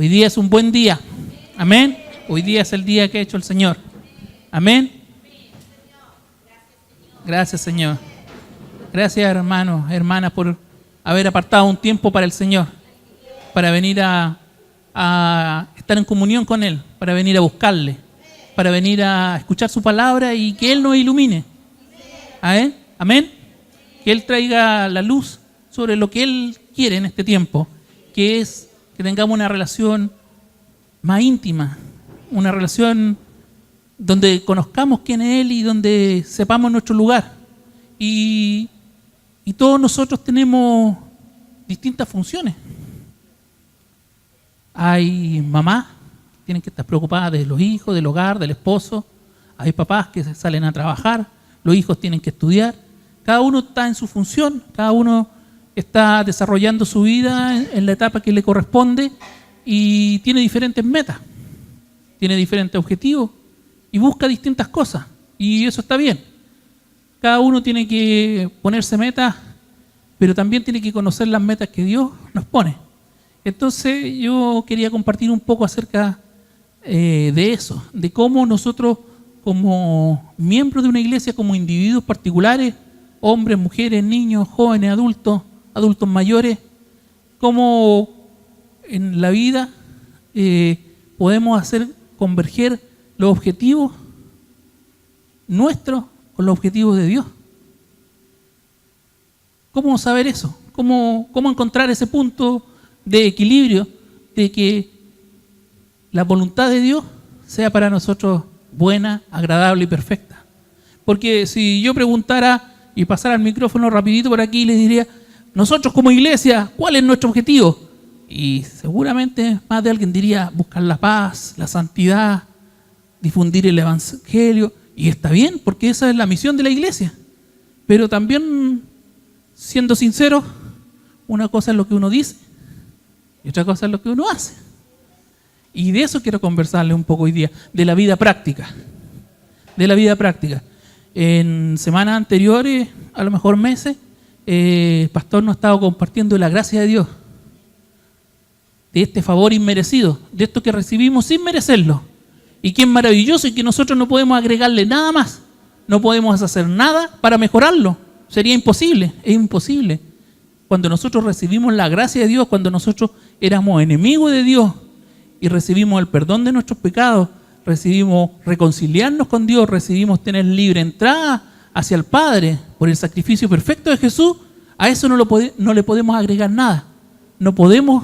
Hoy día es un buen día. Amén. Hoy día es el día que ha hecho el Señor. Amén. Gracias, Señor. Gracias, hermanos, hermanas, por haber apartado un tiempo para el Señor, para venir a estar en comunión con Él, para venir a buscarle, para venir a escuchar su palabra y que Él nos ilumine. ¿Amén? Amén. Que Él traiga la luz sobre lo que Él quiere en este tiempo, que es que tengamos una relación más íntima, una relación donde conozcamos quién es Él y donde sepamos nuestro lugar. Y todos nosotros tenemos distintas funciones. Hay mamás que tienen que estar preocupadas de los hijos, del hogar, del esposo. Hay papás que salen a trabajar, los hijos tienen que estudiar. Cada uno está en su función, cada uno está desarrollando su vida en la etapa que le corresponde y tiene diferentes metas, tiene diferentes objetivos y busca distintas cosas. Y eso está bien. Cada uno tiene que ponerse metas, pero también tiene que conocer las metas que Dios nos pone. Entonces yo quería compartir un poco acerca de eso, de cómo nosotros como miembros de una iglesia, como individuos particulares, hombres, mujeres, niños, jóvenes, adultos mayores, cómo en la vida podemos hacer converger los objetivos nuestros con los objetivos de Dios. ¿Cómo saber eso? ¿Cómo encontrar ese punto de equilibrio de que la voluntad de Dios sea para nosotros buena, agradable y perfecta? Porque si yo preguntara y pasara el micrófono rapidito por aquí y les diría, nosotros como iglesia, ¿cuál es nuestro objetivo? Y seguramente más de alguien diría, buscar la paz, la santidad, difundir el evangelio. Y está bien, porque esa es la misión de la iglesia. Pero también, siendo sinceros, una cosa es lo que uno dice y otra cosa es lo que uno hace. Y de eso quiero conversarles un poco hoy día, de la vida práctica. De la vida práctica. En semanas anteriores, a lo mejor meses, el pastor nos ha estado compartiendo la gracia de Dios, de este favor inmerecido, de esto que recibimos sin merecerlo. Y que es maravilloso y que nosotros no podemos agregarle nada más. No podemos hacer nada para mejorarlo. Sería imposible, es imposible. Cuando nosotros recibimos la gracia de Dios, cuando nosotros éramos enemigos de Dios y recibimos el perdón de nuestros pecados, recibimos reconciliarnos con Dios, recibimos tener libre entrada hacia el Padre por el sacrificio perfecto de Jesús, a eso no le podemos agregar nada. No podemos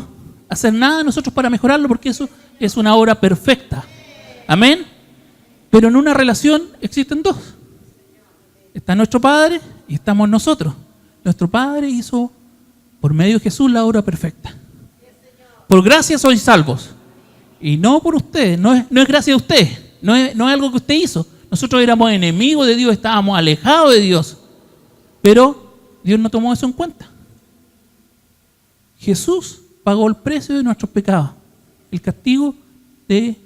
hacer nada nosotros para mejorarlo porque eso es una obra perfecta. Amén. Pero en una relación existen dos. Está nuestro Padre y estamos nosotros. Nuestro Padre hizo por medio de Jesús la obra perfecta. Por gracia sois salvos. Y no por ustedes, no es gracia de ustedes, no es algo que usted hizo. Nosotros éramos enemigos de Dios, estábamos alejados de Dios. Pero Dios no tomó eso en cuenta. Jesús pagó el precio de nuestros pecados. El castigo de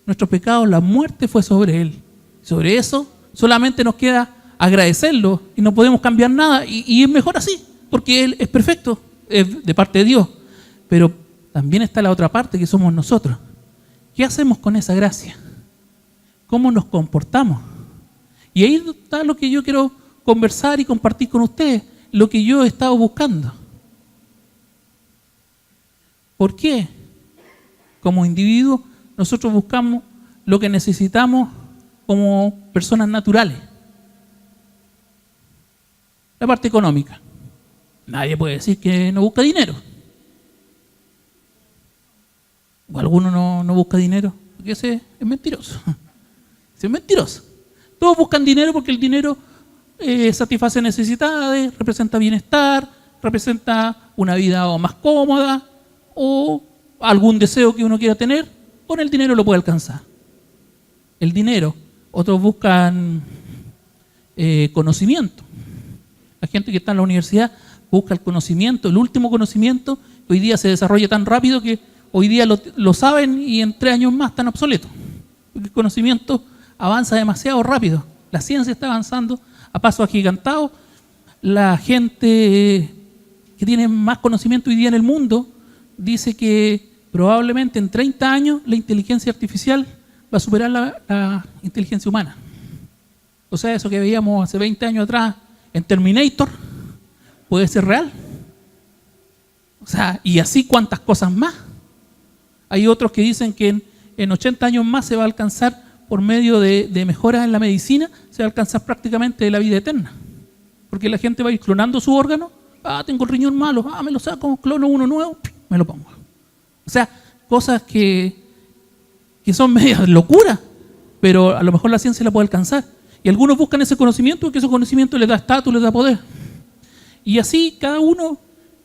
nuestros pecados, la muerte fue sobre Él. Sobre eso solamente nos queda agradecerlo y no podemos cambiar nada. Y es mejor así, porque Él es perfecto, es de parte de Dios. Pero también está la otra parte que somos nosotros. ¿Qué hacemos con esa gracia? ¿Cómo nos comportamos? Y ahí está lo que yo quiero conversar y compartir con ustedes, lo que yo he estado buscando. ¿Por qué? Como individuos, nosotros buscamos lo que necesitamos como personas naturales. La parte económica. Nadie puede decir que no busca dinero. O alguno no busca dinero, porque ese es mentiroso. Ese es mentiroso. Todos buscan dinero porque el dinero satisface necesidades, representa bienestar, representa una vida más cómoda o algún deseo que uno quiera tener. Con el dinero lo puede alcanzar. El dinero. Otros buscan conocimiento. La gente que está en la universidad busca el conocimiento, el último conocimiento, que hoy día se desarrolla tan rápido que hoy día lo saben y en 3 años más están obsoletos. Porque el conocimiento avanza demasiado rápido. La ciencia está avanzando a pasos agigantados. La gente que tiene más conocimiento hoy día en el mundo dice que probablemente en 30 años la inteligencia artificial va a superar la inteligencia humana. O sea, eso que veíamos hace 20 años atrás en Terminator puede ser real. O sea, y así cuántas cosas más. Hay otros que dicen que en 80 años más se va a alcanzar, por medio de mejoras en la medicina, se va a alcanzar prácticamente la vida eterna. Porque la gente va a ir clonando su órgano. Tengo el riñón malo, me lo saco, clono uno nuevo, me lo pongo. O sea, cosas que son medias locuras, pero a lo mejor la ciencia la puede alcanzar. Y algunos buscan ese conocimiento porque ese conocimiento les da estatus, les da poder. Y así cada uno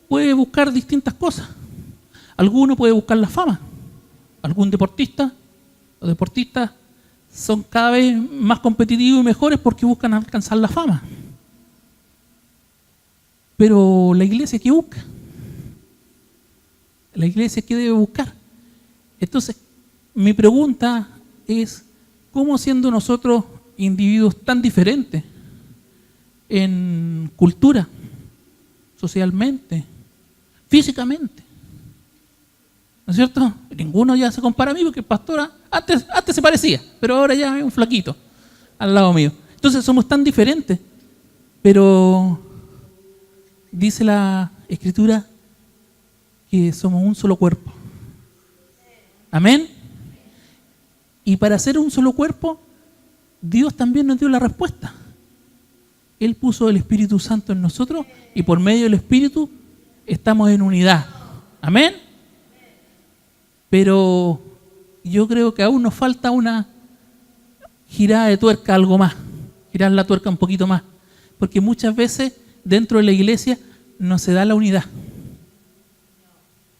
puede buscar distintas cosas. Alguno puede buscar la fama. Algún deportista, los deportistas son cada vez más competitivos y mejores porque buscan alcanzar la fama. Pero la iglesia, ¿qué busca? La iglesia, ¿qué debe buscar? Entonces, mi pregunta es, ¿cómo siendo nosotros individuos tan diferentes en cultura, socialmente, físicamente? ¿No es cierto? Ninguno ya se compara a mí porque el pastor antes se parecía, pero ahora ya es un flaquito al lado mío. Entonces somos tan diferentes, pero dice la Escritura que somos un solo cuerpo. Amén. Y para ser un solo cuerpo, Dios también nos dio la respuesta. Él puso el Espíritu Santo en nosotros y por medio del Espíritu estamos en unidad. Amén. Pero yo creo que aún nos falta una girada de tuerca, algo más. Girar la tuerca un poquito más. Porque muchas veces dentro de la iglesia no se da la unidad.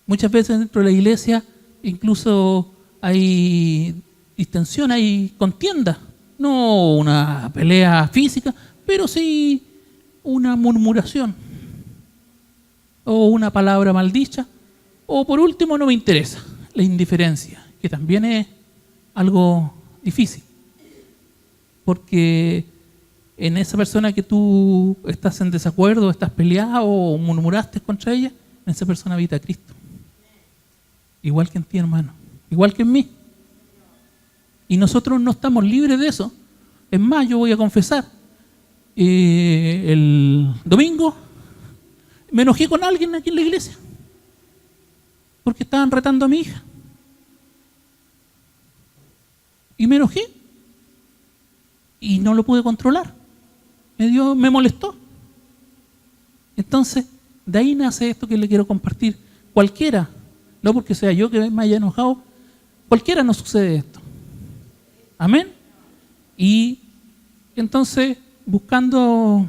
Muchas veces dentro de la iglesia incluso hay distensión, hay contienda. No una pelea física, pero sí una murmuración. O una palabra maldicha. O por último, no me interesa. La indiferencia, que también es algo difícil. Porque en esa persona que tú estás en desacuerdo, estás peleado o murmuraste contra ella, en esa persona habita Cristo. Igual que en ti, hermano. Igual que en mí. Y nosotros no estamos libres de eso. Es más, yo voy a confesar. El domingo me enojé con alguien aquí en la iglesia. Porque estaban retando a mi hija. Y me enojé. Y no lo pude controlar. Me molestó. Entonces, de ahí nace esto que le quiero compartir. Cualquiera, no porque sea yo que me haya enojado, cualquiera nos sucede esto. Amén. Y entonces, buscando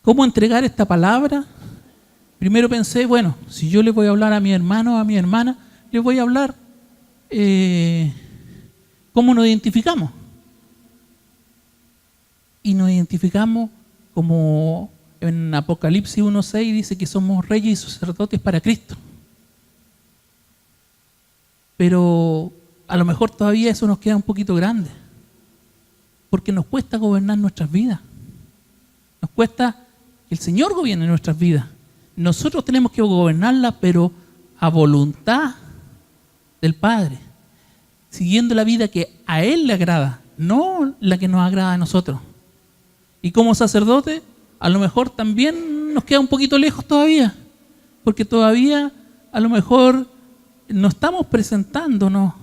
cómo entregar esta palabra, primero pensé, bueno, si yo le voy a hablar a mi hermano o a mi hermana, les voy a hablar cómo nos identificamos. Y nos identificamos como en Apocalipsis 1:6 dice que somos reyes y sacerdotes para Cristo. Pero a lo mejor todavía eso nos queda un poquito grande. Porque nos cuesta gobernar nuestras vidas. Nos cuesta que el Señor gobierne nuestras vidas. Nosotros tenemos que gobernarla, pero a voluntad del Padre, siguiendo la vida que a Él le agrada, no la que nos agrada a nosotros. Y como sacerdote, a lo mejor también nos queda un poquito lejos todavía, porque todavía a lo mejor no estamos presentándonos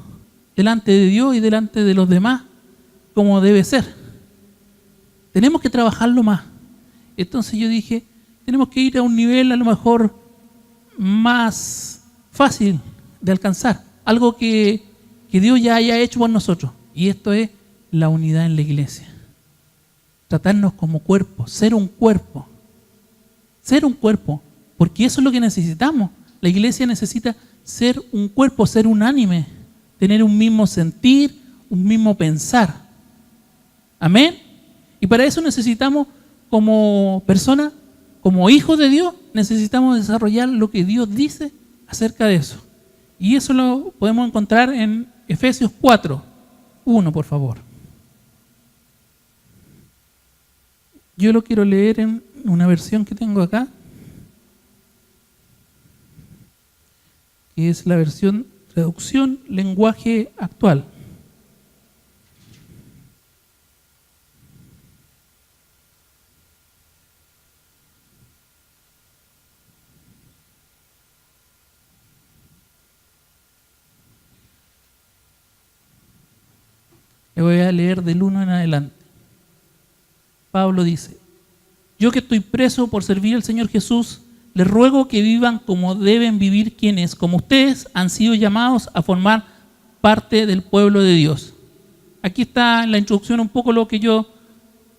delante de Dios y delante de los demás como debe ser. Tenemos que trabajarlo más. Entonces yo dije, tenemos que ir a un nivel a lo mejor más fácil de alcanzar. Algo que Dios ya haya hecho por nosotros. Y esto es la unidad en la iglesia. Tratarnos como cuerpo, ser un cuerpo. Ser un cuerpo, porque eso es lo que necesitamos. La iglesia necesita ser un cuerpo, ser unánime, tener un mismo sentir, un mismo pensar. Amén. Y para eso necesitamos, como personas, como hijos de Dios, necesitamos desarrollar lo que Dios dice acerca de eso. Y eso lo podemos encontrar en Efesios 4:1, por favor. Yo lo quiero leer en una versión que tengo acá. que es la versión traducción lenguaje actual. Le voy a leer del 1 en adelante. Pablo dice: yo que estoy preso por servir al Señor Jesús, les ruego que vivan como deben vivir quienes, como ustedes, han sido llamados a formar parte del pueblo de Dios. Aquí está en la introducción un poco lo que yo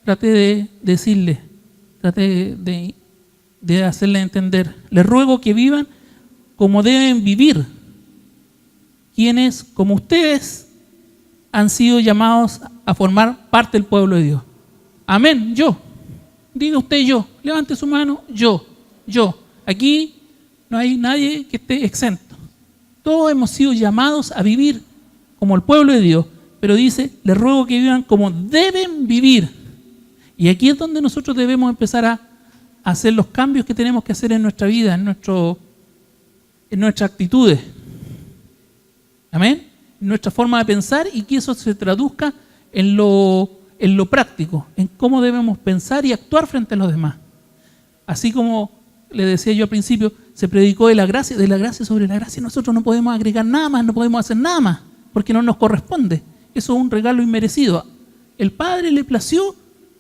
traté de decirle, traté de hacerle entender. Les ruego que vivan como deben vivir quienes, como ustedes, han sido llamados a formar parte del pueblo de Dios. Amén, yo. Diga usted yo. Levante su mano, yo. Aquí no hay nadie que esté exento. Todos hemos sido llamados a vivir como el pueblo de Dios, pero dice, les ruego que vivan como deben vivir. Y aquí es donde nosotros debemos empezar a hacer los cambios que tenemos que hacer en nuestra vida, en nuestras actitudes. Amén. Nuestra forma de pensar, y que eso se traduzca en lo práctico, en cómo debemos pensar y actuar frente a los demás. Así como le decía yo al principio, se predicó de la gracia sobre la gracia. Nosotros no podemos agregar nada más, no podemos hacer nada más, porque no nos corresponde. Eso es un regalo inmerecido. El Padre le plació,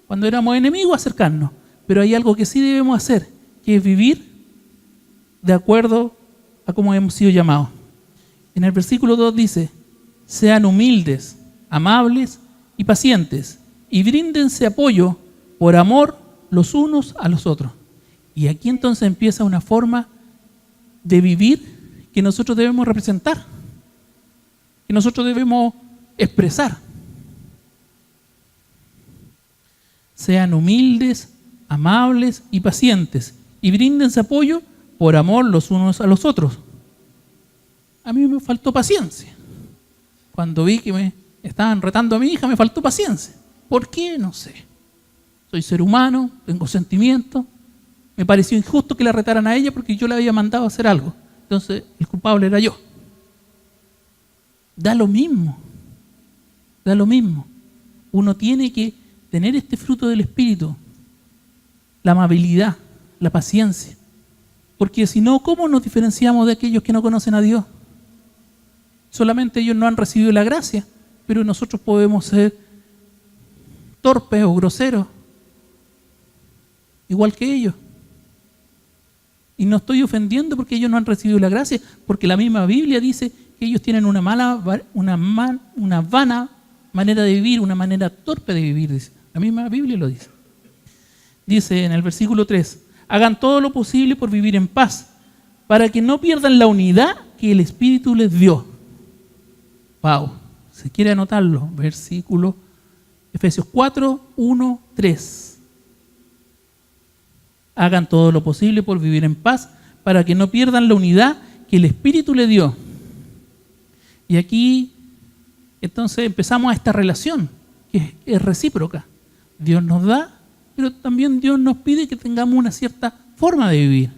cuando éramos enemigos, acercarnos, pero hay algo que sí debemos hacer, que es vivir de acuerdo a cómo hemos sido llamados. En el versículo 2 dice: sean humildes, amables y pacientes, y bríndense apoyo por amor los unos a los otros. Y aquí entonces empieza una forma de vivir que nosotros debemos representar, que nosotros debemos expresar. Sean humildes, amables y pacientes, y bríndense apoyo por amor los unos a los otros. A mí me faltó paciencia. Cuando vi que me estaban retando a mi hija, me faltó paciencia. ¿Por qué? No sé. Soy ser humano, tengo sentimientos. Me pareció injusto que la retaran a ella porque yo le había mandado a hacer algo. Entonces, el culpable era yo. Da lo mismo. Uno tiene que tener este fruto del Espíritu, la amabilidad, la paciencia. Porque si no, ¿cómo nos diferenciamos de aquellos que no conocen a Dios? Solamente ellos no han recibido la gracia, pero nosotros podemos ser torpes o groseros, igual que ellos. Y no estoy ofendiendo porque ellos no han recibido la gracia, porque la misma Biblia dice que ellos tienen una vana manera de vivir, una manera torpe de vivir, dice. La misma Biblia lo dice. Dice en el versículo 3, hagan todo lo posible por vivir en paz, para que no pierdan la unidad que el Espíritu les dio. Wow, si quiere anotarlo, versículo Efesios 4, 1, 3. Hagan todo lo posible por vivir en paz, para que no pierdan la unidad que el Espíritu les dio. Y aquí, entonces, empezamos a esta relación, que es recíproca. Dios nos da, pero también Dios nos pide que tengamos una cierta forma de vivir.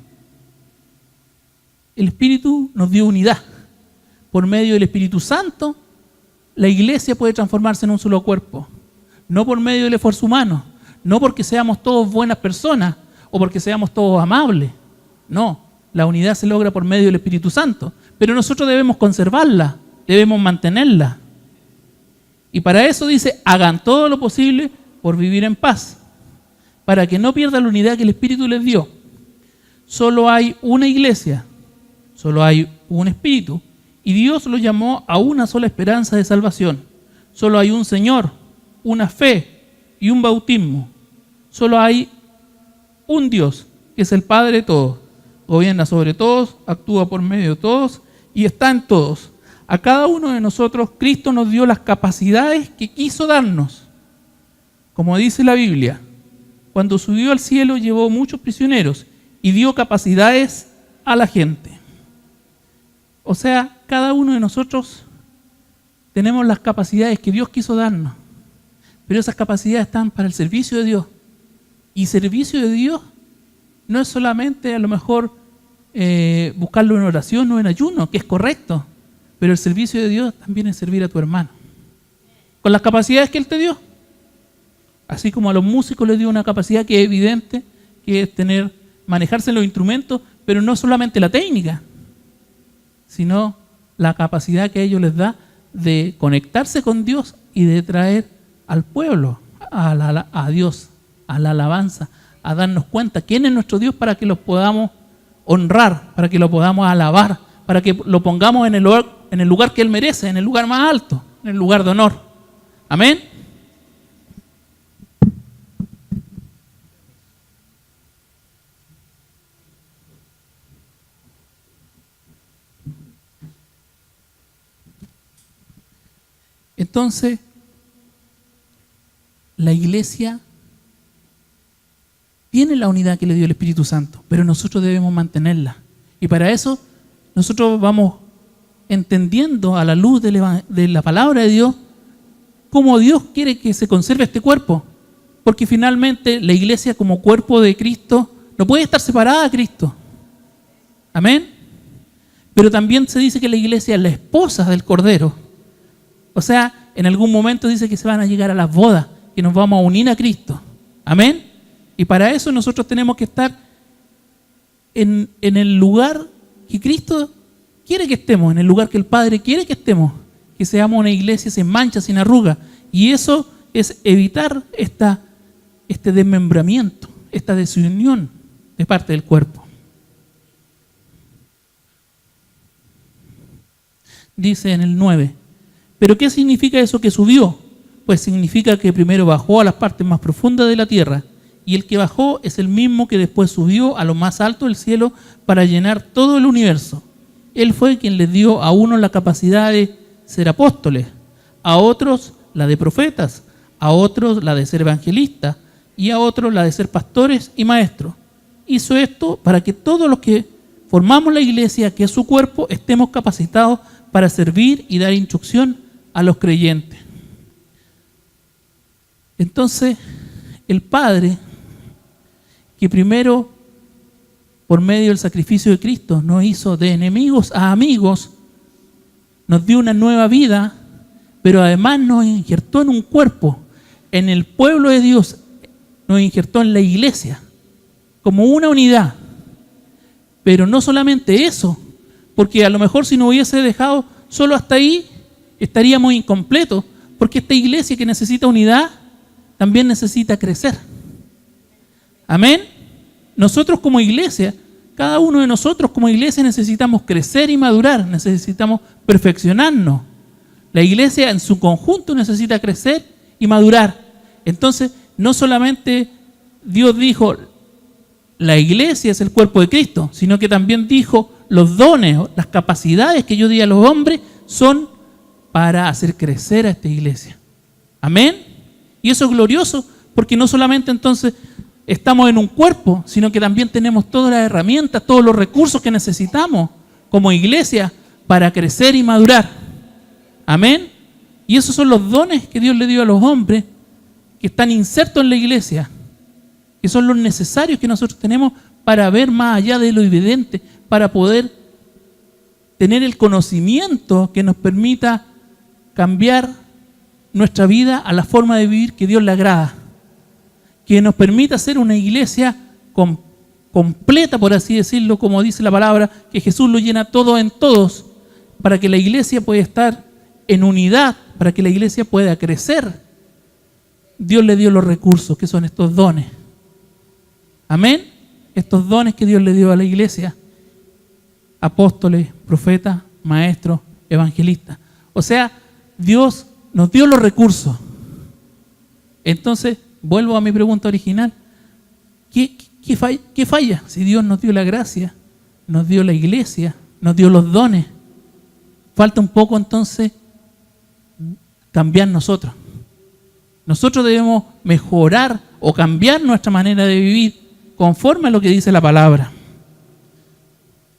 El Espíritu nos dio unidad. Por medio del Espíritu Santo, la iglesia puede transformarse en un solo cuerpo. No por medio del esfuerzo humano, no porque seamos todos buenas personas o porque seamos todos amables. No, la unidad se logra por medio del Espíritu Santo. Pero nosotros debemos conservarla, debemos mantenerla. Y para eso dice, hagan todo lo posible por vivir en paz, para que no pierdan la unidad que el Espíritu les dio. Solo hay una iglesia, solo hay un Espíritu, y Dios los llamó a una sola esperanza de salvación. Solo hay un Señor, una fe y un bautismo. Solo hay un Dios, que es el Padre de todos. Gobierna sobre todos, actúa por medio de todos y está en todos. A cada uno de nosotros, Cristo nos dio las capacidades que quiso darnos. Como dice la Biblia, cuando subió al cielo llevó muchos prisioneros y dio capacidades a la gente. O sea, cada uno de nosotros tenemos las capacidades que Dios quiso darnos, pero esas capacidades están para el servicio de Dios. Y servicio de Dios no es solamente a lo mejor buscarlo en oración o en ayuno, que es correcto. Pero el servicio de Dios también es servir a tu hermano. Con las capacidades que Él te dio. Así como a los músicos les dio una capacidad que es evidente, que es manejarse los instrumentos, pero no solamente la técnica, sino la capacidad que a ellos les da de conectarse con Dios y de traer al pueblo a Dios, a la alabanza, a darnos cuenta quién es nuestro Dios para que los podamos honrar, para que lo podamos alabar, para que lo pongamos en el lugar que Él merece, en el lugar más alto, en el lugar de honor. Amén. Entonces, la iglesia tiene la unidad que le dio el Espíritu Santo, pero nosotros debemos mantenerla. Y para eso nosotros vamos entendiendo a la luz de la palabra de Dios cómo Dios quiere que se conserve este cuerpo. Porque finalmente la iglesia como cuerpo de Cristo no puede estar separada de Cristo. Amén. Pero también se dice que la iglesia es la esposa del Cordero. O sea, en algún momento dice que se van a llegar a las bodas, que nos vamos a unir a Cristo. Amén. Y para eso nosotros tenemos que estar en el lugar que Cristo quiere que estemos, en el lugar que el Padre quiere que estemos, que seamos una iglesia sin mancha, sin arruga. Y eso es evitar este desmembramiento, esta desunión de parte del cuerpo. Dice en el 9, ¿pero qué significa eso que subió? Pues significa que primero bajó a las partes más profundas de la tierra, y el que bajó es el mismo que después subió a lo más alto del cielo para llenar todo el universo. Él fue quien les dio a unos la capacidad de ser apóstoles, a otros la de profetas, a otros la de ser evangelistas y a otros la de ser pastores y maestros. Hizo esto para que todos los que formamos la iglesia, que es su cuerpo, estemos capacitados para servir y dar instrucción a los creyentes. Entonces, el Padre, que primero, por medio del sacrificio de Cristo, nos hizo de enemigos a amigos, nos dio una nueva vida, pero además nos injertó en un cuerpo, en el pueblo de Dios, nos injertó en la iglesia, como una unidad. Pero no solamente eso, porque a lo mejor si nos hubiese dejado solo hasta ahí, estaríamos incompletos, porque esta iglesia que necesita unidad, también necesita crecer. Amén. Nosotros como iglesia, cada uno de nosotros como iglesia necesitamos crecer y madurar, necesitamos perfeccionarnos. La iglesia en su conjunto necesita crecer y madurar. Entonces, no solamente Dios dijo, la iglesia es el cuerpo de Cristo, sino que también dijo, los dones, las capacidades que yo di a los hombres son para hacer crecer a esta iglesia. Amén. Y eso es glorioso, porque no solamente entonces estamos en un cuerpo, sino que también tenemos todas las herramientas, todos los recursos que necesitamos como iglesia para crecer y madurar. Amén. Y esos son los dones que Dios le dio a los hombres que están insertos en la iglesia, que son los necesarios que nosotros tenemos para ver más allá de lo evidente, para poder tener el conocimiento que nos permita cambiar nuestra vida a la forma de vivir que Dios le agrada, que nos permita ser una iglesia completa, por así decirlo, como dice la palabra, que Jesús lo llena todo en todos, para que la iglesia pueda estar en unidad, para que la iglesia pueda crecer. Dios le dio los recursos, que son estos dones. Amén. Estos dones que Dios le dio a la iglesia: apóstoles, profetas, maestros, evangelistas. O sea, Dios nos dio los recursos. Entonces, vuelvo a mi pregunta original. ¿Qué falla? Si Dios nos dio la gracia, nos dio la iglesia, nos dio los dones, falta un poco entonces cambiar nosotros. Nosotros debemos mejorar o cambiar nuestra manera de vivir conforme a lo que dice la palabra.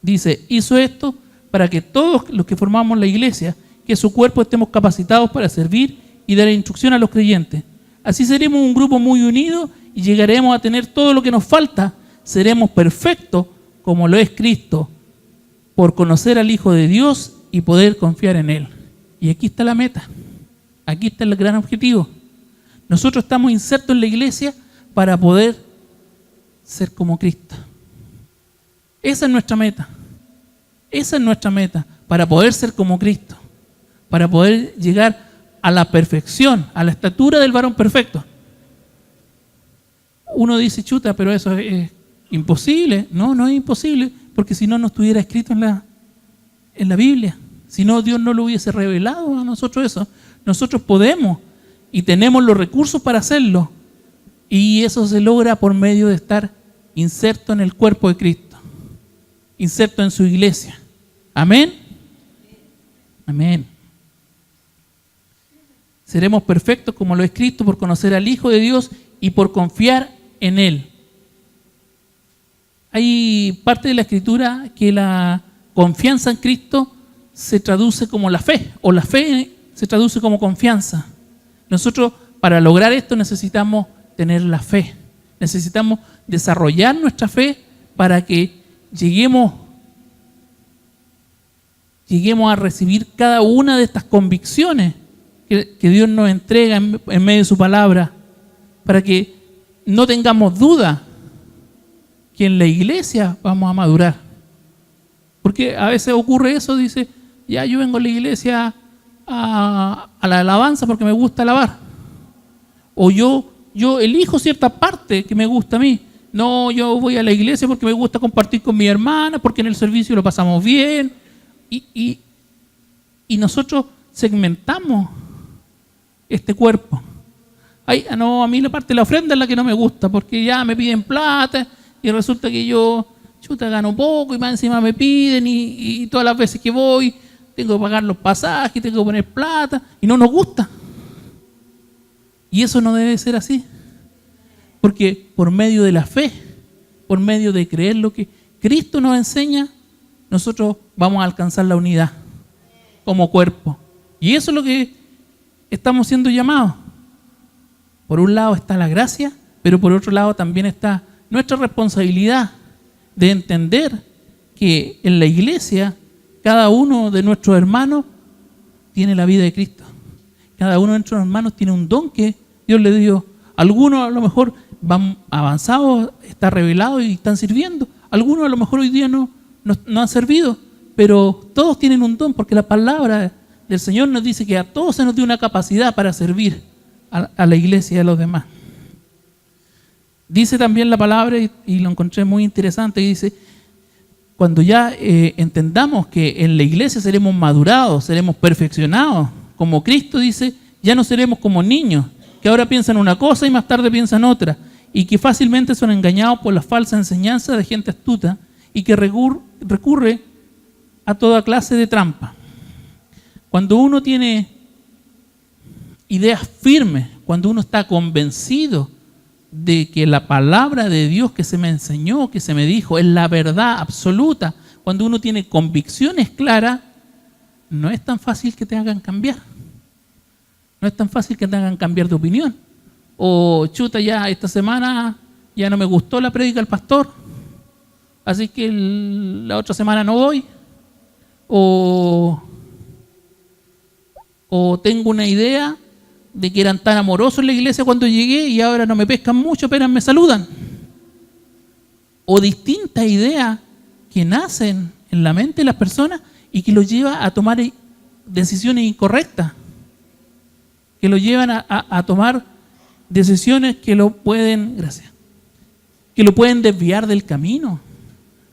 Dice, hizo esto para que todos los que formamos la iglesia, que su cuerpo, estemos capacitados para servir y dar instrucción a los creyentes. Así seremos un grupo muy unido y llegaremos a tener todo lo que nos falta. Seremos perfectos como lo es Cristo, por conocer al Hijo de Dios y poder confiar en Él. Y aquí está la meta, aquí está el gran objetivo. Nosotros estamos insertos en la iglesia para poder ser como Cristo. Esa es nuestra meta. Esa es nuestra meta, para poder ser como Cristo, para poder llegar a la perfección, a la estatura del varón perfecto. Uno dice, chuta, pero eso es imposible. No, no es imposible, porque si no, no estuviera escrito en la Biblia. Si no, Dios no lo hubiese revelado a nosotros eso. Nosotros podemos y tenemos los recursos para hacerlo. Y eso se logra por medio de estar inserto en el cuerpo de Cristo, inserto en su iglesia. Amén. Amén. Seremos perfectos como lo es Cristo por conocer al Hijo de Dios y por confiar en Él. Hay parte de la Escritura que la confianza en Cristo se traduce como la fe, o la fe se traduce como confianza. Nosotros, para lograr esto, necesitamos tener la fe. Necesitamos desarrollar nuestra fe para que lleguemos a recibir cada una de estas convicciones que Dios nos entrega en medio de su palabra, para que no tengamos duda que en la iglesia vamos a madurar. Porque a veces ocurre eso, dice, ya yo vengo a la iglesia a la alabanza porque me gusta alabar. O yo elijo cierta parte que me gusta a mí. No, yo voy a la iglesia porque me gusta compartir con mi hermana, porque en el servicio lo pasamos bien. Y nosotros segmentamos este cuerpo. A mí la parte de la ofrenda es la que no me gusta, porque ya me piden plata y resulta que yo gano poco y más encima me piden y todas las veces que voy tengo que pagar los pasajes, tengo que poner plata y no nos gusta. Y eso no debe ser así, porque por medio de la fe, por medio de creer lo que Cristo nos enseña, nosotros vamos a alcanzar la unidad como cuerpo. Y eso es lo que estamos siendo llamados. Por un lado está la gracia, pero por otro lado también está nuestra responsabilidad de entender que en la iglesia cada uno de nuestros hermanos tiene la vida de Cristo. Cada uno de nuestros hermanos tiene un don que Dios le dio. Algunos a lo mejor van avanzados, está revelado y están sirviendo. Algunos a lo mejor hoy día no han servido, pero todos tienen un don, porque la palabra del Señor nos dice que a todos se nos dio una capacidad para servir a la iglesia y a los demás. Dice también la palabra, y lo encontré muy interesante, y dice, cuando ya entendamos que en la iglesia seremos madurados, seremos perfeccionados, como Cristo dice, ya no seremos como niños, que ahora piensan una cosa y más tarde piensan otra, y que fácilmente son engañados por la falsa enseñanza de gente astuta y que recurre a toda clase de trampa. Cuando uno tiene ideas firmes, cuando uno está convencido de que la palabra de Dios que se me enseñó, que se me dijo, es la verdad absoluta, cuando uno tiene convicciones claras, no es tan fácil que te hagan cambiar. No es tan fácil que te hagan cambiar de opinión. O chuta, ya esta semana ya no me gustó la prédica del pastor, así que la otra semana no voy. O tengo una idea de que eran tan amorosos en la iglesia cuando llegué y ahora no me pescan mucho, apenas me saludan. O distintas ideas que nacen en la mente de las personas y que los lleva a tomar decisiones incorrectas, que los llevan a tomar decisiones que lo pueden desviar del camino.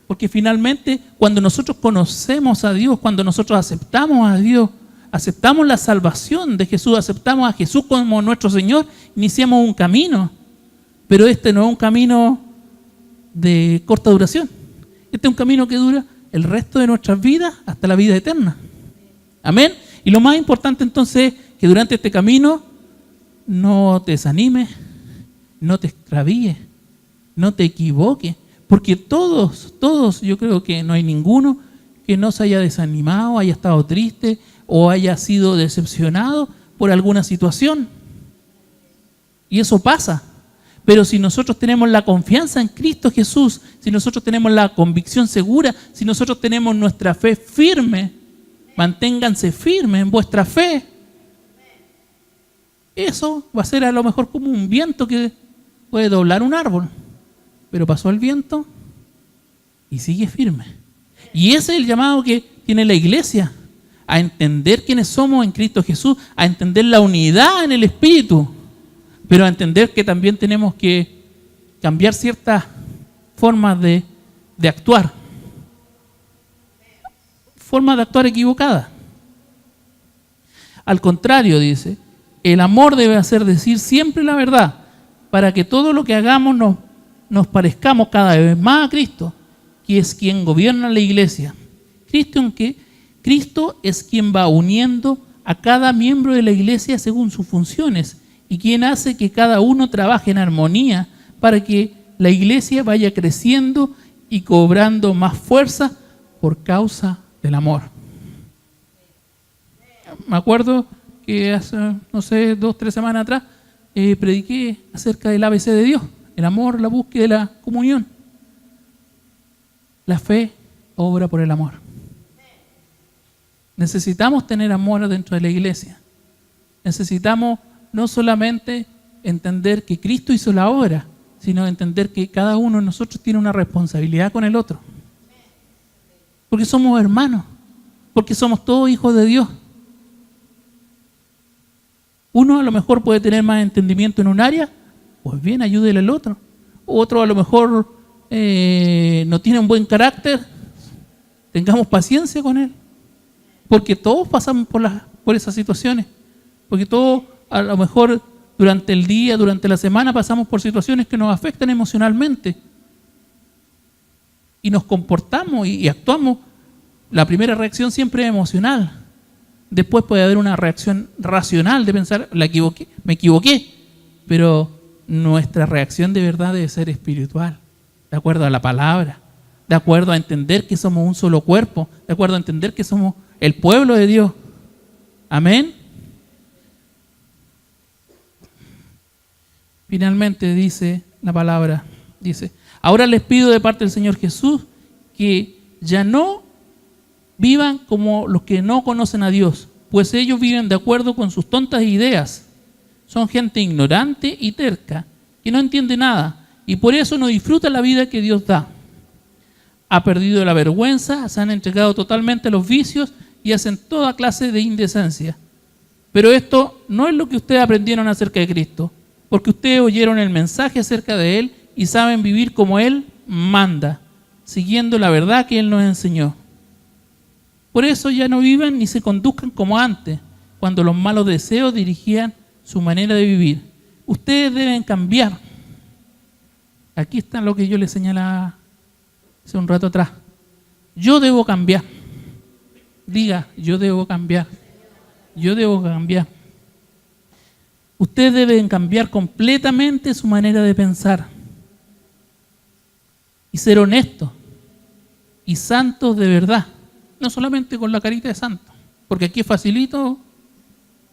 Porque finalmente, cuando nosotros conocemos a Dios, cuando nosotros aceptamos a Dios, aceptamos la salvación de Jesús, aceptamos a Jesús como nuestro Señor, iniciamos un camino. Pero este no es un camino de corta duración. Este es un camino que dura el resto de nuestras vidas hasta la vida eterna. Amén. Y lo más importante entonces es que durante este camino no te desanimes, no te extravíes, no te equivoques. Porque todos, yo creo que no hay ninguno que no se haya desanimado, haya estado triste o haya sido decepcionado por alguna situación. Y eso pasa. Pero si nosotros tenemos la confianza en Cristo Jesús, si nosotros tenemos la convicción segura, si nosotros tenemos nuestra fe firme, manténganse firmes en vuestra fe. Eso va a ser a lo mejor como un viento que puede doblar un árbol. Pero pasó el viento y sigue firme. Y ese es el llamado que tiene la iglesia, a entender quiénes somos en Cristo Jesús, a entender la unidad en el Espíritu, pero a entender que también tenemos que cambiar ciertas formas de actuar. Formas de actuar equivocadas. Al contrario, dice, el amor debe hacer decir siempre la verdad, para que todo lo que hagamos nos parezcamos cada vez más a Cristo, que es quien gobierna la iglesia. Cristo es quien va uniendo a cada miembro de la iglesia según sus funciones y quien hace que cada uno trabaje en armonía para que la iglesia vaya creciendo y cobrando más fuerza por causa del amor. Me acuerdo que hace, 2 o 3 semanas atrás, prediqué acerca del ABC de Dios, el amor, la búsqueda de la comunión. La fe obra por el amor. Necesitamos tener amor dentro de la iglesia. Necesitamos no solamente entender que Cristo hizo la obra, sino entender que cada uno de nosotros tiene una responsabilidad con el otro. Porque somos hermanos, porque somos todos hijos de Dios. Uno a lo mejor puede tener más entendimiento en un área, pues bien, ayúdele al otro. Otro a lo mejor no tiene un buen carácter, tengamos paciencia con él. Porque todos pasamos por esas situaciones. Porque todos a lo mejor durante el día, durante la semana pasamos por situaciones que nos afectan emocionalmente. Y nos comportamos y actuamos. La primera reacción siempre es emocional. Después puede haber una reacción racional de pensar, me equivoqué. Pero nuestra reacción de verdad debe ser espiritual, de acuerdo a la palabra, de acuerdo a entender que somos un solo cuerpo, de acuerdo a entender que somos el pueblo de Dios. Amén. Finalmente dice la palabra, dice, ahora les pido de parte del Señor Jesús que ya no vivan como los que no conocen a Dios, pues ellos viven de acuerdo con sus tontas ideas. Son gente ignorante y terca, que no entiende nada, y por eso no disfruta la vida que Dios da. Ha perdido la vergüenza, se han entregado totalmente a los vicios y hacen toda clase de indecencia. Pero esto no es lo que ustedes aprendieron acerca de Cristo, porque ustedes oyeron el mensaje acerca de Él y saben vivir como Él manda, siguiendo la verdad que Él nos enseñó. Por eso ya no vivan ni se conduzcan como antes, cuando los malos deseos dirigían su manera de vivir. Ustedes deben cambiar. Aquí está lo que yo les señalaba hace un rato atrás. Yo debo cambiar. Diga, yo debo cambiar. Yo debo cambiar. Ustedes deben cambiar completamente su manera de pensar y ser honestos y santos de verdad. No solamente con la carita de santo, porque aquí es facilito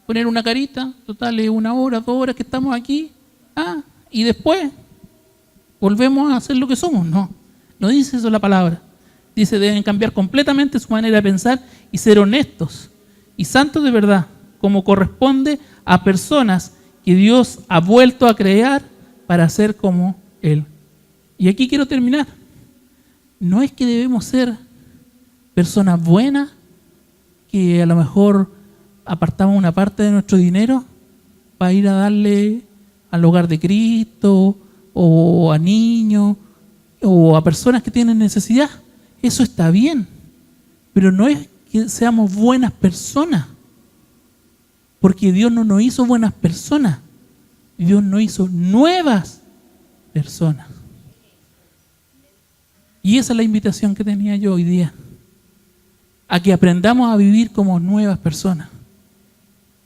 poner una carita, total es 1 hora, 2 horas que estamos aquí, y después volvemos a hacer lo que somos. No dice eso la palabra. Dice, deben cambiar completamente su manera de pensar y ser honestos y santos de verdad, como corresponde a personas que Dios ha vuelto a crear para ser como Él. Y aquí quiero terminar. No es que debemos ser personas buenas, que a lo mejor apartamos una parte de nuestro dinero para ir a darle al hogar de Cristo, o a niños, o a personas que tienen necesidad. Eso está bien, pero no es que seamos buenas personas, porque Dios no nos hizo buenas personas, Dios nos hizo nuevas personas. Y esa es la invitación que tenía yo hoy día, a que aprendamos a vivir como nuevas personas,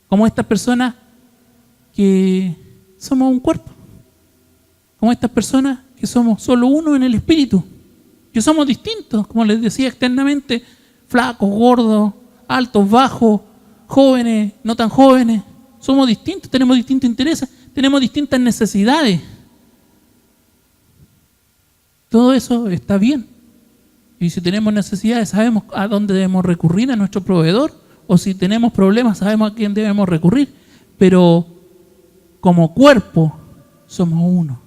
como estas personas que somos un cuerpo, como estas personas que somos solo uno en el espíritu, que somos distintos, como les decía, externamente, flacos, gordos, altos, bajos, jóvenes, no tan jóvenes. Somos distintos, tenemos distintos intereses, tenemos distintas necesidades, Todo eso está bien. Y si tenemos necesidades, sabemos a dónde debemos recurrir, a nuestro proveedor. O si tenemos problemas, sabemos a quién debemos recurrir. Pero como cuerpo, somos uno.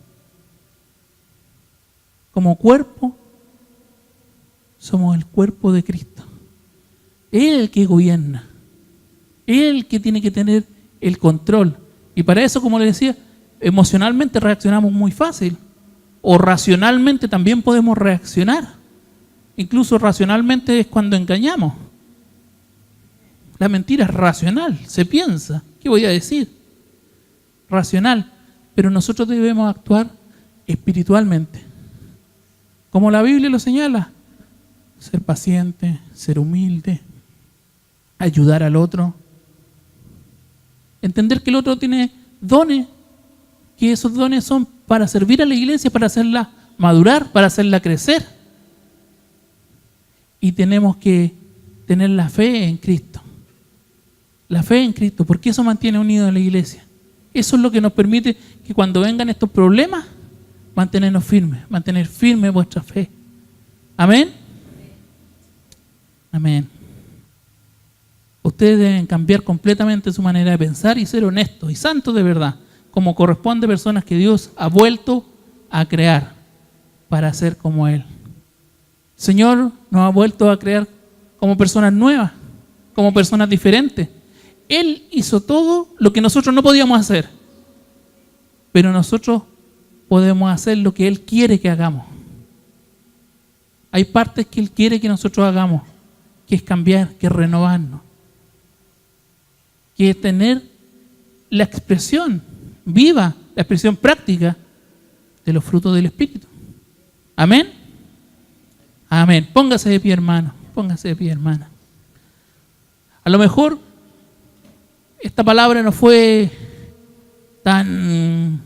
Como cuerpo, somos el cuerpo de Cristo. Él es el que gobierna. Él es el que tiene que tener el control. Y para eso, como le decía, emocionalmente reaccionamos muy fácil. O racionalmente también podemos reaccionar. Incluso racionalmente es cuando engañamos. La mentira es racional, se piensa. ¿Qué voy a decir? Racional. Pero nosotros debemos actuar espiritualmente. Como la Biblia lo señala. Ser paciente, ser humilde, ayudar al otro. Entender que el otro tiene dones, que esos dones son para servir a la iglesia, para hacerla madurar, para hacerla crecer. Y tenemos que tener la fe en Cristo. La fe en Cristo, porque eso mantiene unido a la iglesia. Eso es lo que nos permite que cuando vengan estos problemas, mantenernos firmes, mantener firme vuestra fe. Amén. Amén. Ustedes deben cambiar completamente su manera de pensar y ser honestos y santos de verdad, como corresponde a personas que Dios ha vuelto a crear para ser como Él. El Señor nos ha vuelto a crear como personas nuevas, como personas diferentes. Él hizo todo lo que nosotros no podíamos hacer, pero nosotros podemos hacer lo que Él quiere que hagamos. Hay partes que Él quiere que nosotros hagamos, que es cambiar, que es renovarnos, que es tener la expresión viva, la expresión práctica de los frutos del Espíritu. Amén. Amén. Póngase de pie, hermano. Póngase de pie, hermana. A lo mejor esta palabra no fue tan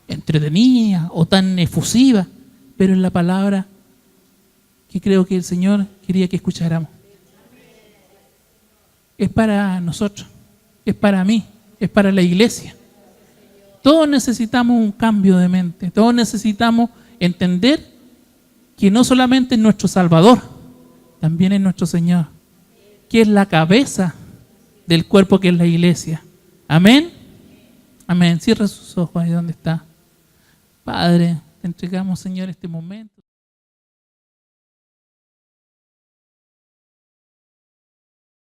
entretenida o tan efusiva, pero es la palabra que creo que el Señor quería que escucháramos. Es para nosotros, es para mí, es para la iglesia. Todos necesitamos un cambio de mente, todos necesitamos entender que no solamente es nuestro Salvador, también es nuestro Señor, que es la cabeza del cuerpo que es la iglesia. Amén. Amén. Cierra sus ojos ahí donde está. Padre, te entregamos, Señor, este momento.